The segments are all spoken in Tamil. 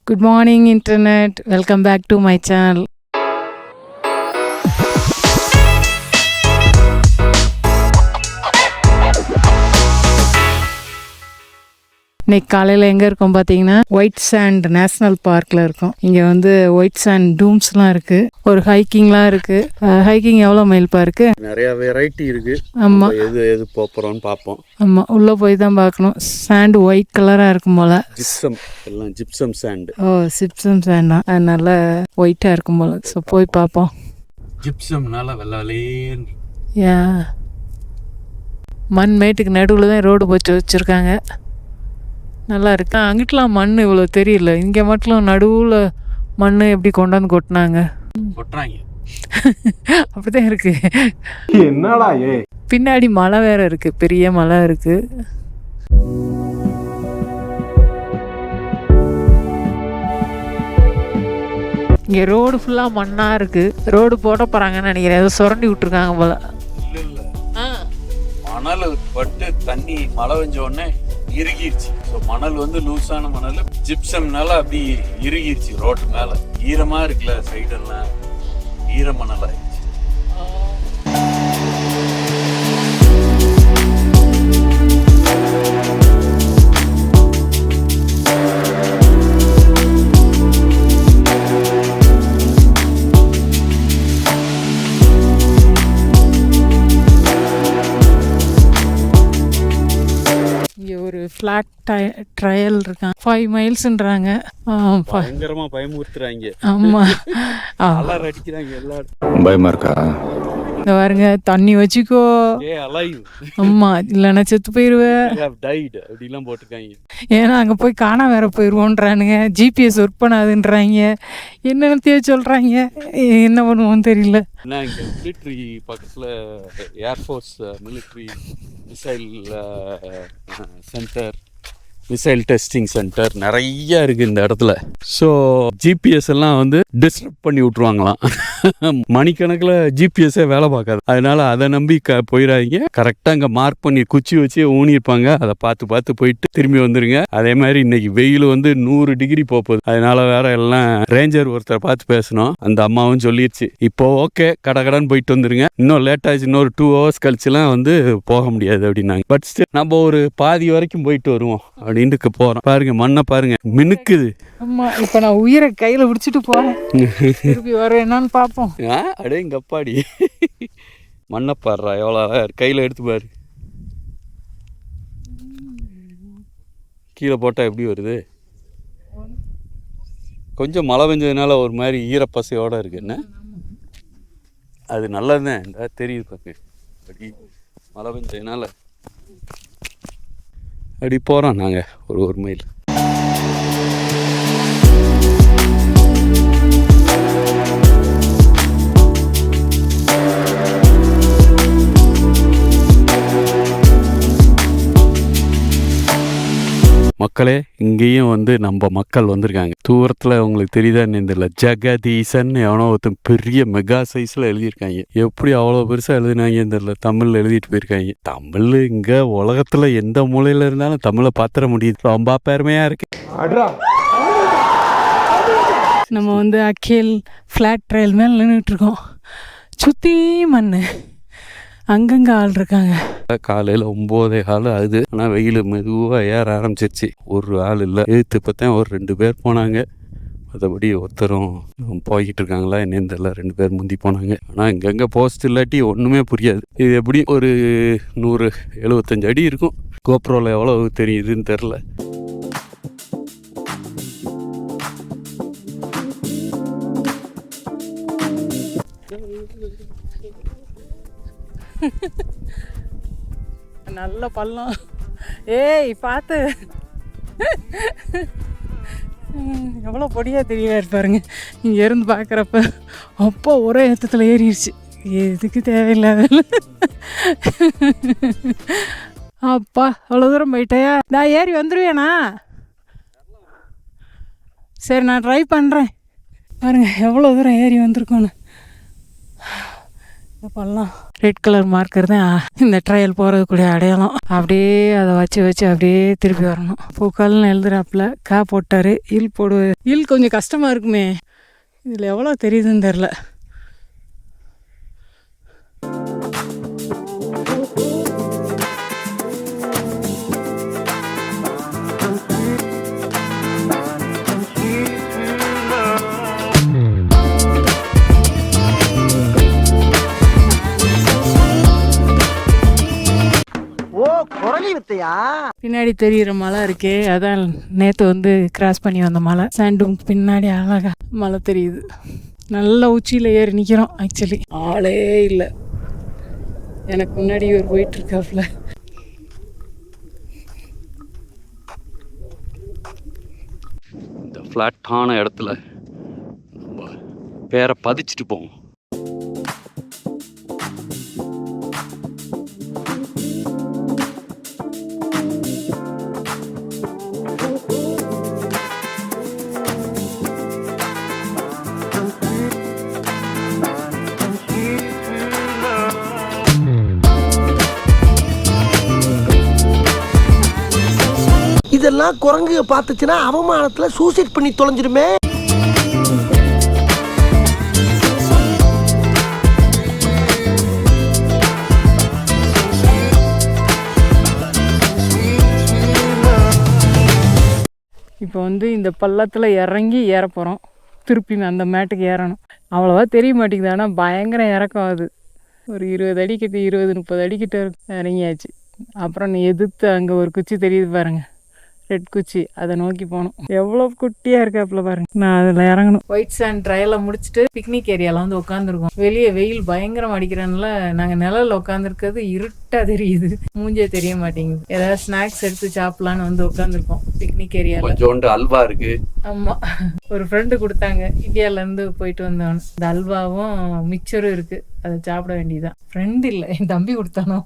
Good morning, Internet. Welcome back to my channel. இன்னைக்கு காலையில் எங்கே இருக்கோம் பார்த்தீங்கன்னா ஒயிட் சாண்ட் நேஷ்னல் பார்க்கில் இருக்கோம். இங்கே வந்து ஒயிட் சாண்ட் டூம்ஸ்லாம் இருக்குது, ஒரு ஹைக்கிங்லாம் இருக்குது. ஹைக்கிங் எவ்வளோ மைல்ப்பா இருக்குது? நிறையா வெரைட்டி இருக்குது. ஆமாம், எது போகிறோன்னு பார்ப்போம். ஆமாம், உள்ளே போய் தான் பார்க்கணும். சாண்டு ஒயிட் கலராக இருக்கும் போல். ஜிப்சம், எல்லாம் ஜிப்சம் சாண்டு. ஓ, ஜிப்சம் சாண்டா, அது நல்லா ஒயிட்டாக இருக்கும் போல். ஸோ போய் பார்ப்போம். ஜிப்சம்னால வெள்ளையேன்னு யா, மண் மேட்டுக்கு நடுவில் தான் ரோடு போச்சு வச்சுருக்காங்க. நல்லா இருக்கு. அங்கிட்டலாம் மண் இவ்வளோ தெரியல, இங்கே மட்டும் நடுவில் மண் எப்படி கொண்டாந்து கொட்டினாங்க. அப்படிதான் இருக்கு. என்னடா பின்னாடி மலை வேற இருக்கு, பெரிய மலை இருக்கு. இங்கே ரோடு ஃபுல்லாக மண்ணாக இருக்கு. ரோடு போட போகிறாங்கன்னு நினைக்கிறேன், ஏதோ சுரண்டி விட்டுருக்காங்க போல. மணல் பட்டு தண்ணி மழை பெஞ்ச உடனே இறுகிருச்சு. ஸோ மணல் வந்து லூஸான மணல், ஜிப்சம்னால அப்படி இறுகிருச்சு. ரோட்டு மேலே ஈரமாக இருக்குல்ல, சைடெல்லாம் ஈர மணல் ஆயிடுச்சு. ஒரு ஃப்ளாட் ட்ரையல் இருக்கான், 5 மைல்ஸ்ன்றாங்க. பயங்கரமா பயமுறுத்துறாங்க. ஆமா, அலர் அடிக்கிறாங்க எல்லாரும். பயமா இருக்கா? இந்த பாருங்க, தண்ணி வச்சுக்கோ. ஆமா, இல்லைன்னா செத்து போயிடுவேன் அப்படிலாம் போட்டிருக்காங்க. ஏன்னா அங்கே போய் காணா வேற போயிடுவோன்றானுங்க, ஜிபிஎஸ் ஒர்க் பண்ணாதுன்றாங்க, என்னென்னத்தையோ சொல்கிறாங்க. என்ன பண்ணுவோன்னு தெரியல. இங்கே மிலிட்ரி பக்கத்தில் air force military missile centre, missile testing centre நிறைய இருக்குது இந்த இடத்துல. ஸோ ஜிபிஎஸ் எல்லாம் வந்து டிஸ்டர்ப் பண்ணி விட்ருவாங்களாம். மணிக்கணக்கில் ஜிபிஎஸ்ஸே வேலை பார்க்காது. அதனால அதை நம்பி போயிடாதீங்க. கரெக்டாக இங்கே மார்க் பண்ணி குச்சி வச்சு ஊனியிருப்பாங்க, அதை பார்த்து போயிட்டு திரும்பி வந்துடுங்க. அதே மாதிரி இன்னைக்கு வெயில் வந்து 100 டிகிரி போகுது. அதனால வேற எல்லாம் ரேஞ்சர் ஒருத்தரை பார்த்து பேசணும். அந்த அம்மாவும் சொல்லிடுச்சு, இப்போ ஓகே கடன்னு போயிட்டு வந்துருங்க, இன்னும் லேட் ஆச்சு, இன்னொரு 2 hours கழிச்சுலாம் வந்து போக முடியாது அப்படின்னாங்க. பட் ஸ்டில் நம்ம ஒரு பாதி வரைக்கும் போயிட்டு வருவோம் அப்படின்ட்டு போகிறோம். பாருங்க மண்ணை பாருங்க, மினுக்குது. ஆமா, இப்போ நான் உயிரை கையில் பிடிச்சிட்டு போகிறேன், திருப்பி வரேன் என்னன்னு பார்ப்போம். அடே இங்க அப்பாடி மண்ணை பாடுறா, எவ்வளோ கையில் எடுத்து பாரு. கீழே போட்டால் எப்படி வருது? கொஞ்சம் மழை பெஞ்சதுனால ஒரு மாதிரி ஈரப்பசையோடு இருக்கு. என்ன அது நல்லதுதான், தெரியுது பாக்கு. அப்படி மழை பெஞ்சதுனால அப்படி போகிறோம் நாங்கள் ஒரு மைல். மக்களே, இங்கேயும் வந்து நம்ம மக்கள் வந்திருக்காங்க. தூரத்தில் உங்களுக்கு தெரியுதான்னு தெரியல, ஜெகதீசன் எவனோ ஒருத்தன் பெரிய மெகா சைஸில் எழுதியிருக்காங்க. எப்படி அவ்வளோ பெருசாக எழுதினாங்கன்னு தெரியல, தமிழில் எழுதிட்டு போயிருக்காங்க. தமிழ் இங்கே உலகத்தில் எந்த மூலையில் இருந்தாலும் தமிழை பார்த்துட முடியுது. ரொம்ப பெருமையாக இருக்கு. நம்ம வந்து அக்கேல் ஃப்ளாட் ட்ரையல் மேலே நின்றுட்டுருக்கோம். சுற்றி மண், அங்கங்கே ஆள் இருக்காங்க. காலையில் 9:15 ஆகுது. ஆனால் வெயில் மெதுவாக ஏற ஆரம்பிச்சிருச்சு. ஒரு ஆள் இல்லை, எழுத்து பார்த்தேன் ஒரு 2 பேர் போனாங்க. மற்றபடி ஒருத்தரும் போய்கிட்டு இருக்காங்களா என்னன்னு தெரியல. 2 பேர் முந்தி போனாங்க. ஆனால் இங்கங்கே போஸ்ட் இல்லாட்டி ஒன்றுமே புரியாது. இது எப்படி ஒரு 175 அடி இருக்கும். கோப்ரோவில் எவ்வளோ தெரியுதுன்னு தெரில. நல்ல பள்ளம். ஏய் பார்த்து, எவ்வளோ பொடியாக தெரியல பாருங்க. இங்கே இருந்து பார்க்குறப்ப அப்போ ஒரே ஏற்றத்தில் ஏறிடுச்சு. எதுக்கு தேவையில்லாத. அப்பா அவ்வளோ தூரம் போயிட்டாயா? நான் ஏறி வந்துடுவேண்ணா. சரி, நான் ட்ரை பண்ணுறேன். பாருங்க எவ்வளோ தூரம் ஏறி வந்திருக்கோன்னு. இப்போல்லாம் ரெட் கலர் மார்க்கர் தான் இந்த ட்ரையல் போகிறதுக்குரிய அடையாளம். அப்படியே அதை வச்சு அப்படியே திருப்பி வரணும். பூக்கால்னு எழுதுறாப்புல போட்டார். ஈல் போடுவார். ஈல் கொஞ்சம் கஷ்டமாக இருக்குமே. இதில் எவ்வளோ தெரியுதுன்னு தெரில. பின்னாடி தெரிகிற மலை இருக்கே, அதான் நேற்று வந்து கிராஸ் பண்ணி வந்த மலை. சாண்டும் பின்னாடி அழகா மலை தெரியுது. நல்ல உச்சியில் ஏறி நிற்கிறோம். ஆக்சுவலி ஆளே இல்லை. எனக்கு முன்னாடி இவர் போயிட்டுருக்காப்புல. இந்த ஃப்ளாட்டான இடத்துல பேரை பதிச்சுட்டு போவோம். இதெல்லாம் குரங்கு பார்த்துச்சுன்னா அவமானத்துல சூசைட் பண்ணி தொலைஞ்சிருமே. இப்போ வந்து இந்த பள்ளத்தில் இறங்கி ஏற போகிறோம். திருப்பி அந்த மேட்டுக்கு ஏறணும். அவ்வளோவா தெரிய மாட்டேங்குது. ஆனால் பயங்கர இறக்கம். அது ஒரு 20 அடிக்கிட்ட 20-30 அடிக்கிட்ட இறங்கியாச்சு. அப்புறம் எதிர்த்து அங்கே ஒரு குச்சி தெரியுது பாருங்கள், ரெட் குச்சி. அதை நோக்கி போகணும். எவ்வளோ குட்டியாக இருக்காப்புல பாருங்க. நான் அதில் இறங்கணும். ஒயிட் சாண்ட் ட்ரையலை முடிச்சுட்டு பிக்னிக் ஏரியாவில் வந்து உட்காந்துருக்கோம். வெளியே வெயில் பயங்கரம் அடிக்கிறனால நாங்கள் நிழலில் உட்காந்துருக்கிறது இருட்டாக தெரியுது. மூஞ்சே தெரிய மாட்டேங்குது. ஏதாவது ஸ்நாக்ஸ் எடுத்து சாப்பிடலான்னு வந்து உட்காந்துருக்கோம் பிக்னிக் ஏரியாவில். கொஞ்சோண்டு அல்வா இருக்கு. ஆமாம், ஒரு ஃப்ரெண்டு கொடுத்தாங்க. இந்தியாவிலேருந்து போயிட்டு வந்தவனு. இந்த அல்வாவும் மிக்சரும் இருக்குது. அதை சாப்பிட வேண்டியதுதான். ஃப்ரெண்டு இல்லை, என் தம்பி கொடுத்தானோ.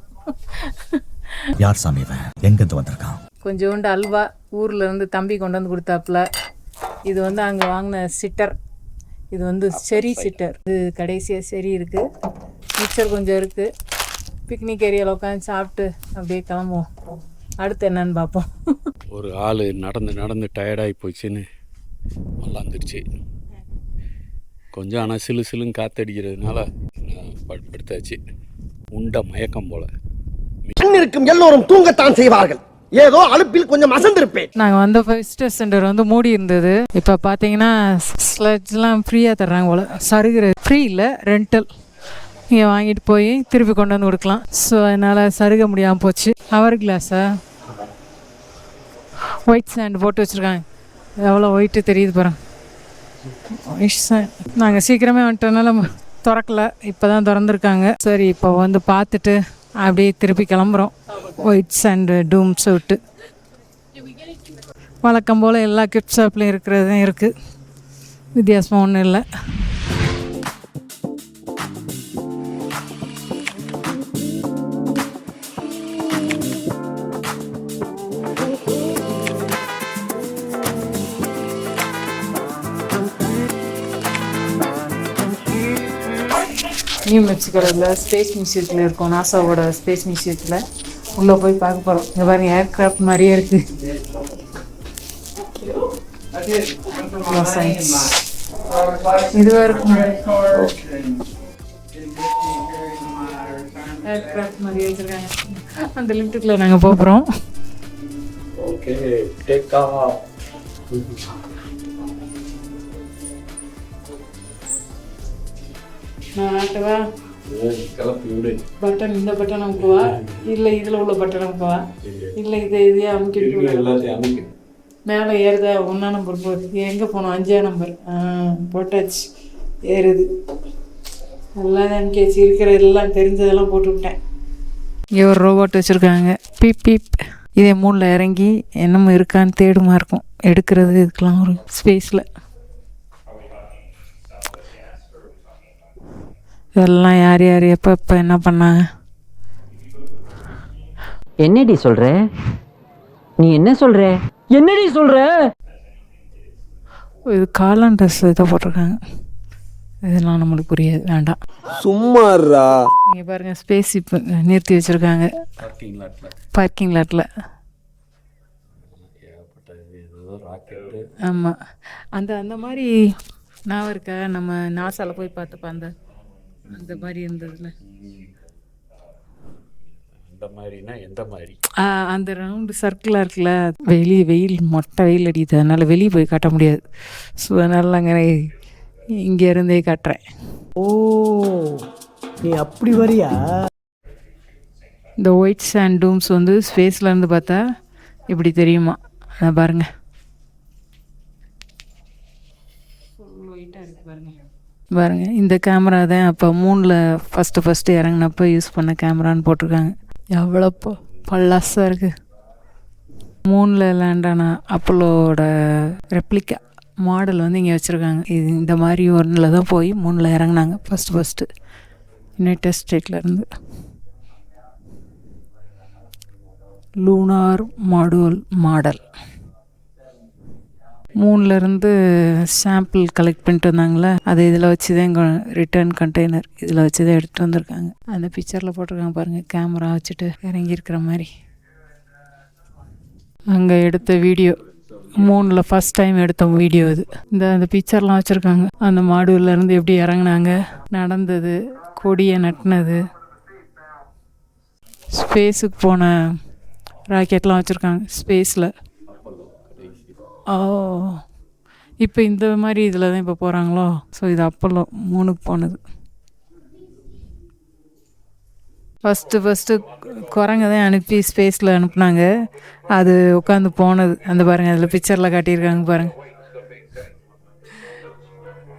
யார் சாமி எங்கேருந்து வந்திருக்கான்? கொஞ்சோண்டு அல்வா ஊரில் இருந்து தம்பி கொண்டு வந்து கொடுத்தாப்புல. இது வந்து அங்கே வாங்கின சிட்டர். இது வந்து செரி சிட்டர். இது கடைசியாக செரி இருக்குது. மிக்சர் கொஞ்சம் இருக்குது. பிக்னிக் ஏரியாவில் உட்காந்து சாப்பிட்டு அப்படியே கிளம்புவோம். அடுத்து என்னன்னு பார்ப்போம். ஒரு ஆள் நடந்து டயர்டாகி போச்சுன்னு நல்லாந்துருச்சு கொஞ்சம். ஆனால் சிலுன்னு காற்றடிக்கிறதுனால படுத்தாச்சு. உண்ட மயக்கம் போல். இருக்கும் எல்லோரும் தூங்கத்தான் செய்வார்கள். ஏதோ அலுப்பில் கொஞ்சம் அசந்திருப்பேன். நாங்கள் வந்த விசிட்டர் சென்டர் வந்து மூடி இருந்தது. இப்போ பார்த்தீங்கன்னா ஸ்லெட்ஜ்லாம் ஃப்ரீயாக தர்றாங்க போல். சருகிறது ஃப்ரீ இல்லை, ரெண்டல். நீங்கள் வாங்கிட்டு போய் திருப்பி கொண்டு வந்து கொடுக்கலாம். ஸோ அதனால் சருக முடியாமல் போச்சு. ஹவர் கிளாஸா ஒயிட் சாண்ட் போட்டு வச்சுருக்காங்க. எவ்வளோ ஒயிட்டு தெரியுது பாருங்க. White sand. நாங்கள் சீக்கிரமே வந்துட்டனால திறக்கலை. இப்போ தான் திறந்துருக்காங்க. சரி, இப்போ வந்து பார்த்துட்டு அப்படியே திருப்பி கிளம்புறோம். ஒயிட் சாண்ட் டூம்ஸ் விட்டு வழக்கம் போல் எல்லா கிஃப்ட் ஷாப்லையும் இருக்கிறது தான் இருக்குது. வித்தியாசமாக ஒன்றும் இல்லை. நியூ மெக்சிகோவில் ஸ்பேஸ் மியூசியத்தில் இருக்கோம். நாசாவோட ஸ்பேஸ் மியூசியத்தில் உள்ளே போய் பார்க்க போகிறோம். இங்கே பாருங்க, ஏர்க்ராஃப்ட் மாதிரியே இருக்குது. சயின்ஸ் இதுவாக இருக்கும். ஏர்க்ராஃப்ட் மாதிரியே வச்சுருக்காங்க. அந்த லிஃப்ட்டுக்குள்ளே நாங்கள் போகிறோம். நான் ஆட்டவா? பட்டன் இந்த பட்டன் அமுக்குவா, இல்லை இதில் உள்ள பட்டன் அமுக்குவா, இல்லை இதையே அமுக்கிட்டு மேலே ஏறுதா? 1 நம்பர் போகுது. எங்கே போனோம்? 5 நம்பர் போட்டாச்சு. ஏறுது. எல்லாம் அமுக்கியாச்சு. இருக்கிற எல்லாம் தெரிஞ்சதெல்லாம் போட்டுவிட்டேன். இங்கே ஒரு ரோபோட் வச்சுருக்காங்க. Beep beep. இதே 3ல் இறங்கி என்னமோ இருக்கான்னு தேடுமா இருக்கும். எடுக்கிறது இதுக்கெல்லாம் ஒரு ஸ்பேஸில். இதெல்லாம் யார் யார் எப்போ என்ன பண்ணாங்க? என்னடி சொல்ற? நீ என்ன சொல்ற? என்னடி சொல்ற? இது காளான் ட்ரெஸ் இதை போட்டிருக்காங்க. இதெல்லாம் நம்மளுக்கு புரியாது, வேண்டாம். சும்மாறா. இங்கே பாருங்கள், ஸ்பேஸ் இப்போ நிறுத்தி வச்சுருக்காங்க பார்க்கிங் லாட்டில். ஆமாம், அந்த மாதிரி நான் இருக்கா, நம்ம நாசாவில் போய் பார்த்தப்ப அந்த மாதிரி இருந்ததுல. அந்த ரவுண்டு சர்க்கிளாக இருக்குல்ல, வெளியே வெயில் மொட்டை வெயில் அடிக்குது, அதனால் வெளியே போய் காட்ட முடியாது. ஸோ அதனால் நாங்கள் இங்கே இருந்தே காட்டுறேன். ஓ, நீ அப்படி வரியா? இந்த ஒயிட் சாண்ட் டூம்ஸ் வந்து ஸ்பேஸில் இருந்து பார்த்தா இப்படி தெரியுமா, அதை பாருங்கள். பாருங்க, இந்த கேமரா தான் அப்போ மூணில் ஃபஸ்ட்டு இறங்கினப்போ யூஸ் பண்ண கேமரான்னு போட்டிருக்காங்க. எவ்வளோ பல்லாசாக இருக்குது. மூணில் லேண்டான அப்போலோட ரெப்ளிகா மாடல் வந்து இங்கே வச்சுருக்காங்க. இது இந்த மாதிரி ஒன்றில் தான் போய் மூணில் இறங்கினாங்க ஃபஸ்ட்டு யுனைடெட் ஸ்டேட்லேருந்து. Lunar module model. மூணுலேருந்து சாம்பிள் கலெக்ட் பண்ணிட்டு வந்தாங்களே, அது இதில் வச்சு தான் ரிட்டர்ன் கண்டெய்னர் இதில் வச்சு தான் எடுத்துகிட்டு வந்திருக்காங்க. அந்த பிக்சரில் போட்டிருக்காங்க பாருங்கள், கேமரா வச்சுட்டு இறங்கியிருக்கிற மாதிரி. அங்கே எடுத்த வீடியோ, மூணில் ஃபஸ்ட் டைம் எடுத்த வீடியோ இது. அந்த பிக்சர்லாம் வச்சுருக்காங்க. அந்த மாடுலேருந்து எப்படி இறங்கினாங்க, நடந்தது, கொடியை நட்டினது, ஸ்பேஸுக்கு போன ராக்கெட்லாம் வச்சுருக்காங்க ஸ்பேஸில். ஓ, இப்போ இந்த மாதிரி இதில் தான் இப்போ போகிறாங்களோ. ஸோ இது அப்போலோ 3க்கு போனது. ஃபஸ்ட்டு குரங்க தான் அனுப்பி ஸ்பேஸில் அனுப்புனாங்க. அது உட்காந்து போனது. அந்த பாருங்கள், அதில் பிக்சரில் காட்டியிருக்காங்க பாருங்கள்.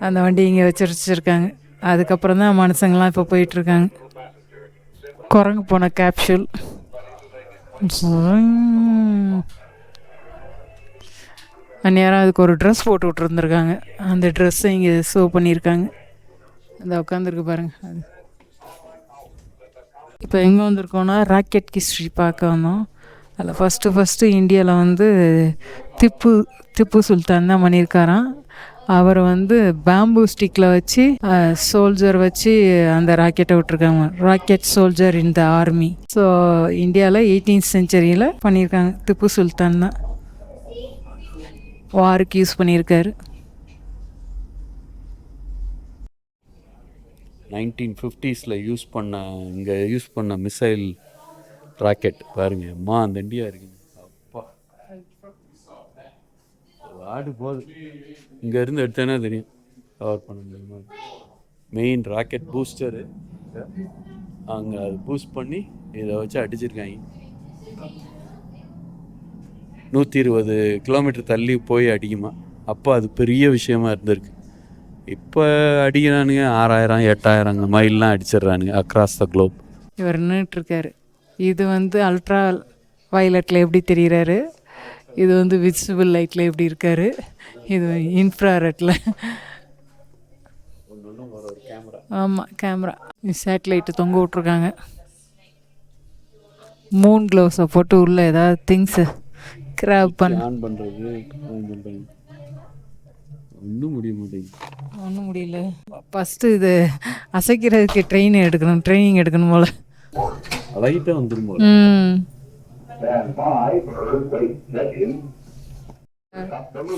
அந்த வண்டி இங்கே வச்சுருக்காங்க. அதுக்கப்புறம் தான் மனுஷங்கள்லாம் இப்போ போயிட்டுருக்காங்க. குரங்கு போன கேப்சூல். அந்நேரம் அதுக்கு ஒரு ட்ரெஸ் போட்டு விட்ருந்துருக்காங்க. அந்த ட்ரெஸ்ஸை இங்கே ஷோ பண்ணியிருக்காங்க. அந்த உட்காந்துருக்கு பாருங்கள். அது இப்போ எங்கே வந்திருக்கோன்னா ராக்கெட் ஹிஸ்ட்ரி பார்க்க வந்தோம். அதில் ஃபஸ்ட்டு இந்தியாவில் வந்து திப்பு சுல்தான் தான் பண்ணியிருக்காராம். அவர் வந்து பேம்பூ ஸ்டிக்கில் வச்சு சோல்ஜர் வச்சு அந்த ராக்கெட்டை விட்டுருக்காங்க. ராக்கெட் சோல்ஜர் இன் த ஆர்மி. ஸோ இந்தியாவில் 18th century பண்ணியிருக்காங்க. திப்பு சுல்தான் தான் வாருக்கு யூஸ் பண்ணியிருக்காரு. 1950s இங்கே யூஸ் பண்ண மிசைல் ராக்கெட் பாருங்க. அம்மா அந்த இண்டியா இருக்குங்க. அப்பா ஆடு போகுது. இங்கேருந்து எடுத்தேன்னா தெரியும் கவர் பண்ண முடியுமா. மெயின் ராக்கெட் பூஸ்டரு அங்கே அது பூஸ்ட் பண்ணி இதை வச்சு அடிச்சிருக்காங்க. 120 கிலோமீட்டர் தள்ளி போய் அடிக்குமா. அப்போ அது பெரிய விஷயமா இருந்திருக்கு. இப்போ அடிக்கிறானுங்க 6000 8000 மைல்லாம் அடிச்சிடுறானுங்க அக்ராஸ் த குளோப். இவர் நின்றுட்டுருக்காரு. இது வந்து அல்ட்ரா வயலட்டில் எப்படி தெரிகிறாரு, இது வந்து விசிபிள் லைட்டில் எப்படி இருக்கார், இது இன்ஃப்ராரெட்டில். ஆமாம், கேமரா சேட்டலைட்டு தொங்க விட்ருக்காங்க. மூன் க்ளவுஸை போட்டு உள்ள ஏதாவது திங்ஸு கிராப் பண்ணுறது ஒன்றும் முடியல. ஃபஸ்ட்டு இது அசைக்கிறதுக்கு ட்ரைனிங் எடுக்கணும் போல். லைட்டாக வந்துடும் போல.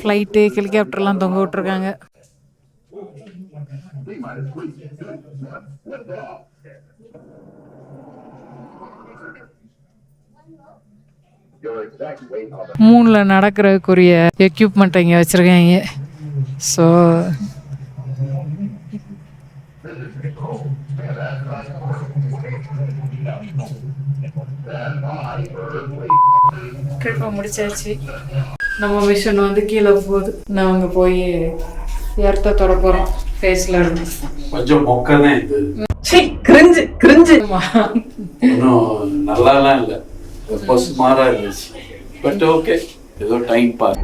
ஃப்ளைட்டு ஹெலிகாப்டர்லாம் தொங்க விட்ருக்காங்க. மூணில் நடக்கிறதுக்குரிய எக்யூப்மெண்ட் இங்கே வச்சுருக்காங்க. ஸோ ட்ரிப்பை முடிச்சாச்சு. நம்ம மிஷன் வந்து கீழே போகுது. நாங்கள் போய் எர்த்தை தொட போகிறோம். ஃபேஸில் இருந்து கொஞ்சம் மொக்கதான் இது. கிரிஞ்சு இன்னும் நல்லாலாம் இல்லை, பஸ் மாறா இருந்துச்சு. பட் ஓகே, ஏதோ டைம் பாஸ்.